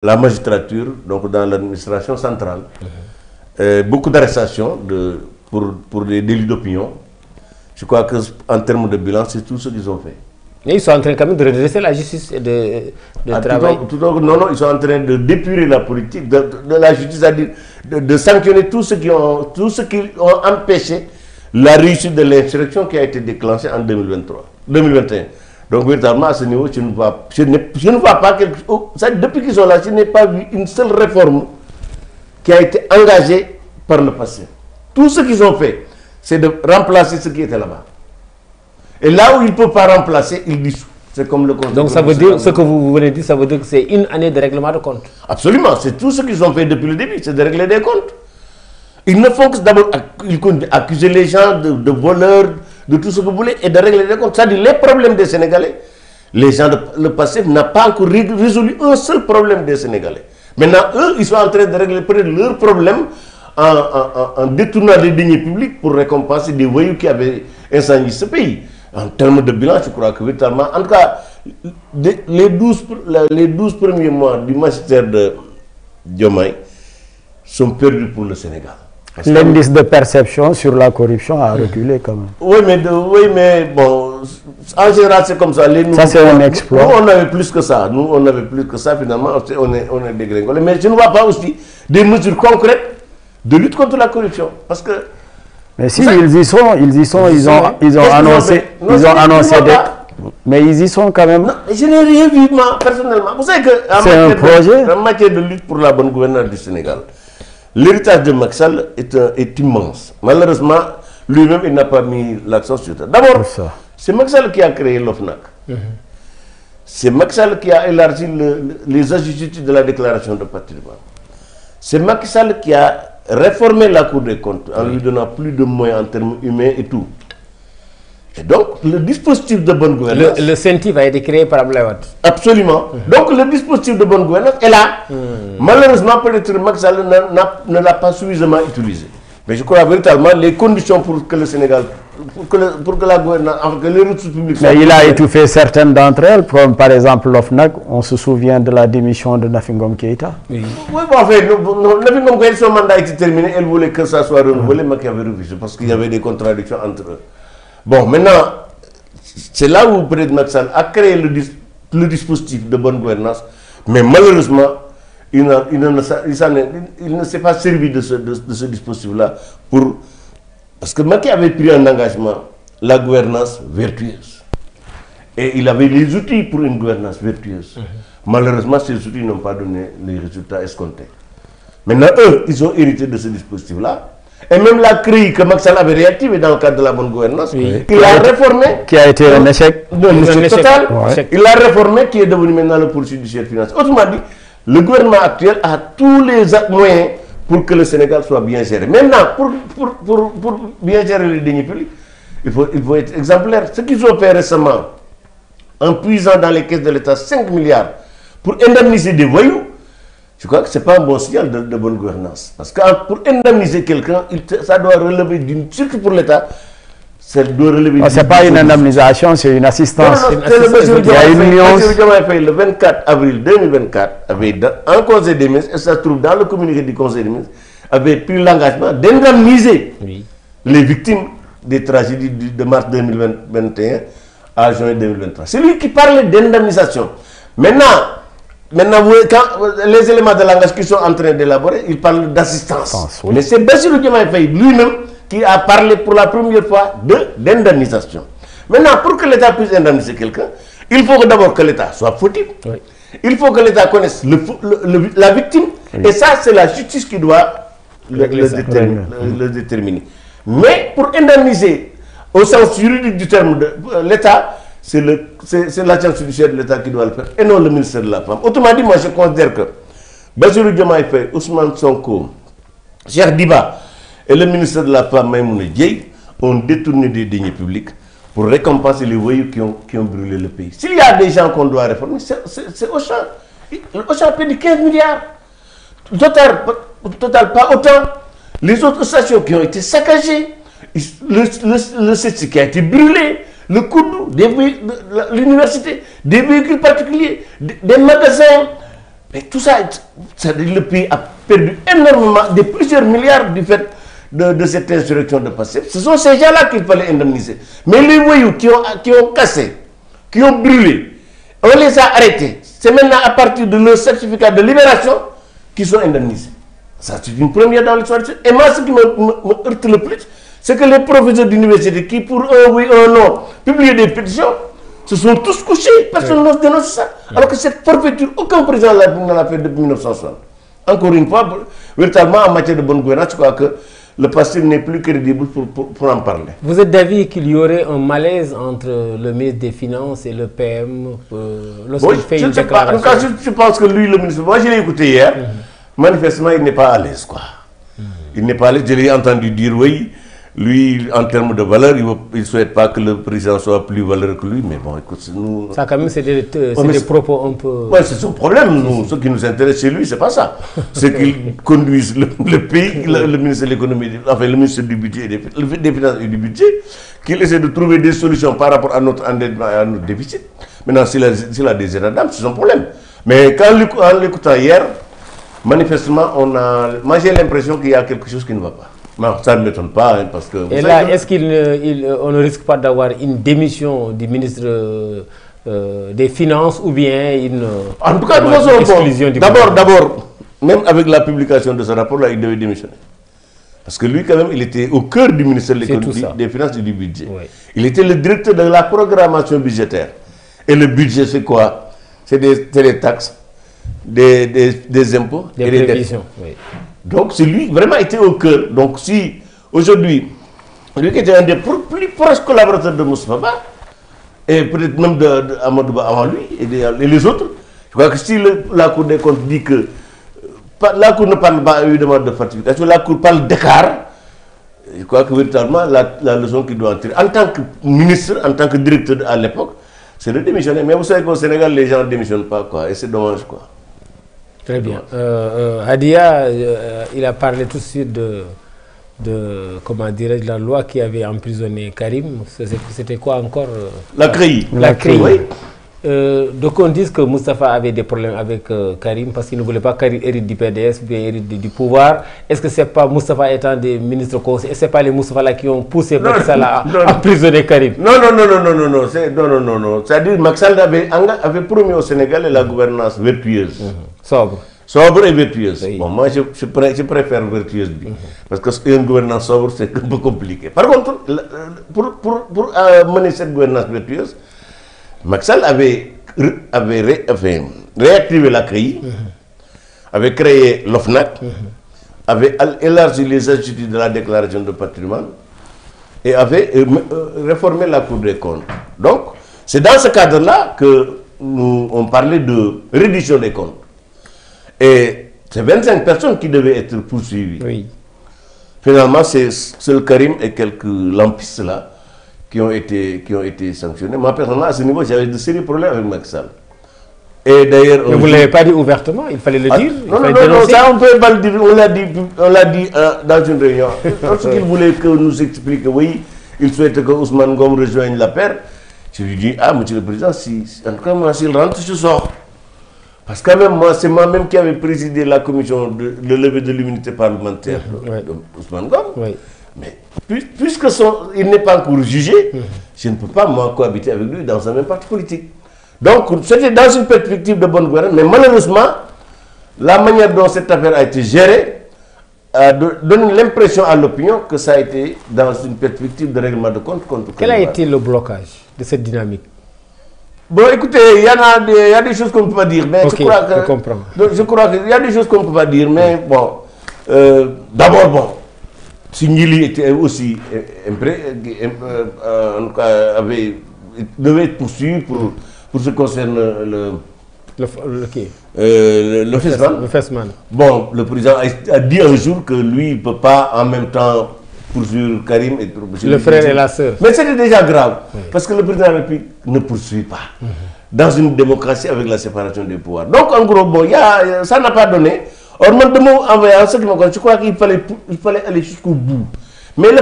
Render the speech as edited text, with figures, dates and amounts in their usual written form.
la magistrature, donc dans l'administration centrale. Beaucoup d'arrestations pour des délits d'opinion. Je crois qu'en termes de bilan, c'est tout ce qu'ils ont fait. Mais ils sont en train quand même de redresser la justice et de travailler. Non, ils sont en train de d'épurer la politique de la justice, c'est-à-dire de sanctionner tous ceux qui ont empêché la réussite de l'insurrection qui a été déclenchée en 2021. Donc véritablement à ce niveau, je ne vois pas quelque chose. Depuis qu'ils sont là, je n'ai pas vu une seule réforme qui a été engagée par le passé. Tout ce qu'ils ont fait, c'est de remplacer ce qui était là-bas. Et là où ils ne peuvent pas remplacer, ils dissoutent. C'est comme le compte. Donc ça veut dire, ce que vous venez de dire, ça veut dire que c'est une année de règlement de compte. Absolument, c'est tout ce qu'ils ont fait depuis le début, c'est de régler des comptes. Ils ne font que d'abord accuser les gens de voleurs, de tout ce que vous voulez, et de régler des comptes. C'est-à-dire les problèmes des Sénégalais, les gens le passé n'a pas encore résolu un seul problème des Sénégalais. Maintenant, eux, ils sont en train de régler peut-être leurs problèmes en détournant des deniers publics pour récompenser des voyous qui avaient incendié ce pays. En termes de bilan, je crois que véritablement, en tout cas, les 12 premiers mois du magistère de Diomaye sont perdus pour le Sénégal. L'indice de perception sur la corruption a reculé quand même. Oui, mais bon, en général, c'est comme ça. Ça, c'est un exploit. Nous, on avait plus que ça. Nous, on avait plus que ça, finalement, on est dégringolé. Mais je ne vois pas aussi des mesures concrètes de lutte contre la corruption. Parce que... Mais si, ils y sont, ils ont annoncé mais ils y sont quand même. Non, je n'ai rien vu, moi, personnellement. Vous savez que en matière de lutte pour la bonne gouvernance du Sénégal, l'héritage de Macky Sall est immense. Malheureusement, lui-même, il n'a pas mis l'accent sur ça. D'abord, c'est Macky Sall qui a créé l'OFNAC. C'est Macky Sall qui a élargi les adjectifs de la déclaration de patrimoine. C'est Macky Sall qui a réformé la Cour des comptes en lui donnant plus de moyens en termes humains et tout. Et donc, le dispositif de bonne gouvernance... Le CENTIF a été créé par Abdoulaye Wade. Absolument. Donc, le dispositif de bonne gouvernance est là. Malheureusement, peut-être Macky Sall ne l'a pas suffisamment utilisé. Mais je crois véritablement les conditions pour que le Sénégal, pour que la gouvernance, que les ressources publiques... Mais il a étouffé certaines d'entre elles, comme par exemple l'OFNAC. On se souvient de la démission de Nafingom Keïta. Oui, bon, en fait, Nafingom Keïta, son mandat était terminé. Elle voulait que ça soit renouvelé, mais qu'il y avait refusé, parce qu'il y avait des contradictions entre eux. Bon, maintenant, c'est là où peut-être Macky Sall a créé le dispositif de bonne gouvernance, mais malheureusement, il ne s'est pas servi de ce dispositif-là parce que Macky avait pris un engagement, la gouvernance vertueuse. Et il avait les outils pour une gouvernance vertueuse. Malheureusement, ces outils n'ont pas donné les résultats escomptés. Maintenant, eux, ils ont hérité de ce dispositif-là. Et même la CRI que Macky Sall avait réactivée dans le cadre de la bonne gouvernance, il a réformé. Qui a été un échec. Un échec total. Ouais. Il l'a réformé, qui est devenu maintenant le poursuite judiciaire financier. Autrement dit, le gouvernement actuel a tous les moyens pour que le Sénégal soit bien géré. Maintenant, pour bien gérer les deniers publics, il faut être exemplaire. Ce qu'ils ont fait récemment, en puisant dans les caisses de l'État 5 milliards pour indemniser des voyous, je crois que ce n'est pas un bon signal de bonne gouvernance. Parce que pour indemniser quelqu'un, ça doit relever d'une... Surtout pour l'État, ça doit relever... Ce n'est pas une indemnisation, c'est une assistance. Il y a une nuance. Le 24 avril 2024, en Conseil des ministres, et ça se trouve dans le communiqué du Conseil des ministres, avait pris l'engagement d'indemniser les victimes des tragédies de mars 2021 à juin 2023. C'est lui qui parlait d'indemnisation. Maintenant, vous, quand les éléments de langage qui sont en train d'élaborer, ils parlent d'assistance. Mais c'est Bassirou Diomaye Faye lui-même qui a parlé pour la première fois d'indemnisation. Maintenant, pour que l'État puisse indemniser quelqu'un, il faut d'abord que l'État soit fautif. Il faut que l'État connaisse la victime. Et ça, c'est la justice qui doit le déterminer. Mais pour indemniser, au sens juridique du terme de l'État, c'est l'agence judiciaire de l'État qui doit le faire et non le ministère de la Femme. Autrement dit, moi je considère que Bassirou Diomaye Faye, Ousmane Sonko, Cheikh Diba et le ministère de la Femme, Maïmouna Dièye, ont détourné des deniers publics pour récompenser les voyous qui ont brûlé le pays. S'il y a des gens qu'on doit réformer, c'est Auchan. Auchan paie 15 milliards. Total, pas autant. Les autres stations qui ont été saccagées, le CETI qui a été brûlé, le Koudou, l'université, des véhicules particuliers, des magasins, Mais tout ça, le pays a perdu énormément, de plusieurs milliards du fait de cette insurrection de Pastef. Ce sont ces gens-là qu'il fallait indemniser. Mais les voyous qui ont cassé, qui ont brûlé, on les a arrêtés. C'est maintenant à partir de leur certificat de libération qu'ils sont indemnisés. Ça, c'est une première dans l'histoire. Et moi, ce qui me heurte le plus, c'est que les professeurs d'université qui, pour un oui, un non, publient des pétitions, se sont tous couchés. Personne n'ose dénoncer ça. Alors que cette forfaiture, aucun président ne l'a fait depuis 1960. Encore une fois, véritablement, en matière de bonne gouvernance, je crois que le passé n'est plus crédible pour en parler. Vous êtes d'avis qu'il y aurait un malaise entre le ministre des Finances et le PM lorsqu'il fait une déclaration? En tout cas, je pense que lui, le ministre, moi je l'ai écouté hier, manifestement il n'est pas à l'aise, quoi. Il n'est pas à l'aise, je l'ai entendu dire, oui, lui, en termes de valeur, il ne souhaite pas que le président soit plus valeureux que lui, mais bon, écoute, nous... Ça, quand même, c'est des propos un peu... Oui, c'est son problème, nous. Ce qui nous intéresse chez lui, c'est pas ça. C'est qu'il conduise le pays, le ministre de l'économie, enfin, le ministre du budget, des finances et du budget, qu'il essaie de trouver des solutions par rapport à notre endettement et à notre déficit. Maintenant, s'il a des états d'âme, c'est son problème. Mais en l'écoutant hier, manifestement, moi j'ai l'impression qu'il y a quelque chose qui ne va pas. Non, ça ne m'étonne pas, hein, parce que... Et là, est-ce qu'on ne risque pas d'avoir une démission du ministre des Finances ou bien une... En tout cas, d'abord, même avec la publication de ce rapport-là, il devait démissionner. Parce que lui, quand même, il était au cœur du ministère de l'économie, des Finances et du budget. Oui. Il était le directeur de la programmation budgétaire. Et le budget, c'est quoi? C'est des taxes, des impôts et des dettes. Oui. Donc, c'est lui vraiment était au cœur. Donc, si aujourd'hui, lui qui était un des plus proches collaborateurs de Moustapha, et peut-être même d'Amadouba avant lui, et les autres, je crois que si la Cour des comptes dit que la Cour ne parle pas évidemment de falsification, la Cour parle d'écart, je crois que véritablement la leçon qu'il doit en tirer, en tant que ministre, en tant que directeur à l'époque, c'est de démissionner. Mais vous savez qu'au Sénégal, les gens ne démissionnent pas, quoi, et c'est dommage, quoi. Très bien. Hadia, il a parlé tout de suite comment dirais-je, la loi qui avait emprisonné Karim. C'était quoi encore? La CREI. La CREI. Oui. Donc on dit que Moustapha avait des problèmes avec Karim parce qu'il ne voulait pas Karim hérite du PDS ou bien hérite du pouvoir. Est-ce que ce n'est pas Moustapha étant des ministres conseillers, ce n'est pas les Moustapha là qui ont poussé Macky Sall à emprisonner Karim? Non. C'est-à-dire que Macky Sall avait promis au Sénégal la gouvernance vertueuse. Sobre et vertueuse. Oui. Bon, moi, je préfère vertueuse. Parce qu'une gouvernance sobre, c'est un peu compliqué. Par contre, pour mener cette gouvernance vertueuse, Macky Sall avait réactivé la CREI, avait créé l'OFNAC, avait élargi les instituts de la déclaration de patrimoine et avait réformé la Cour des comptes. Donc, c'est dans ce cadre-là qu'on parlait de réduction des comptes. Et c'est 25 personnes qui devaient être poursuivies. Oui. Finalement, c'est seul Karim et quelques lampistes là qui ont été sanctionnés. Moi, personnellement, à ce niveau, j'avais de sérieux problèmes avec Macky Sall. Et d'ailleurs... Mais vous ne l'avez pas dit ouvertement, il fallait le dire. Non, ça on ne peut pas le dire. On l'a dit dans une réunion. Lorsqu'il voulait que nous explique, oui, il souhaite que Ousmane Ngom rejoigne la paire, je lui dis, ah, monsieur le président, en tout cas, moi, s'il rentre, je sors. Parce que même moi, c'est moi-même qui avais présidé la commission de levée de l'immunité parlementaire de Ousmane Ngom. Oui. Mais puisque il n'est pas encore jugé, je ne peux pas, moi, cohabiter avec lui dans un même parti politique. Donc, c'était dans une perspective de bonne gouvernance, mais malheureusement, la manière dont cette affaire a été gérée donne l'impression à l'opinion que ça a été dans une perspective de règlement de compte contre... Quel a été le blocage de cette dynamique? Bon, écoutez, il y a des choses qu'on ne peut pas dire, mais okay, je comprends. Je crois qu'il y a des choses qu'on ne peut pas dire, mais bon, d'abord, bon, Singhili était aussi devait être poursuivi pour ce qui concerne le FESMAN. Bon, le président a dit un jour que lui, il ne peut pas en même temps poursuivre Karim et le frère et la sœur. Mais c'était déjà grave, parce que le président de la République ne poursuit pas dans une démocratie avec la séparation des pouvoirs. Donc, en gros, bon, ça n'a pas donné. Or, moi, de mon envoyé, en ce qui me concerne, je crois qu'il fallait aller jusqu'au bout. Mais